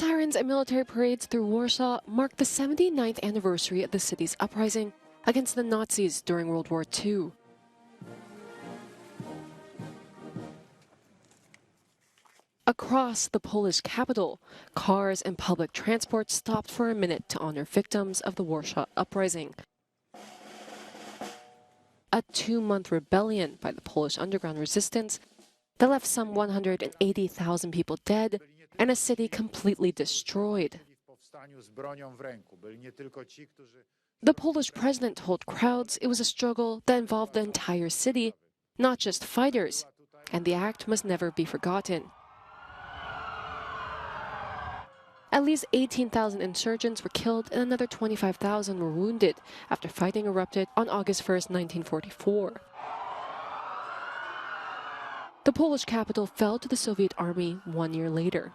Sirens and military parades through Warsaw marked the 79th anniversary of the city's uprising against the Nazis during World War II. Across the Polish capital, cars and public transport stopped for a minute to honor victims of the Warsaw Uprising. A 2-month rebellion by the Polish underground resistance that left some 180,000 people dead and a city completely destroyed. The Polish president told crowds it was a struggle that involved the entire city, not just fighters, and the act must never be forgotten. At least 18,000 insurgents were killed and another 25,000 were wounded after fighting erupted on August 1, 1944. The Polish capital fell to the Soviet army 1 year later.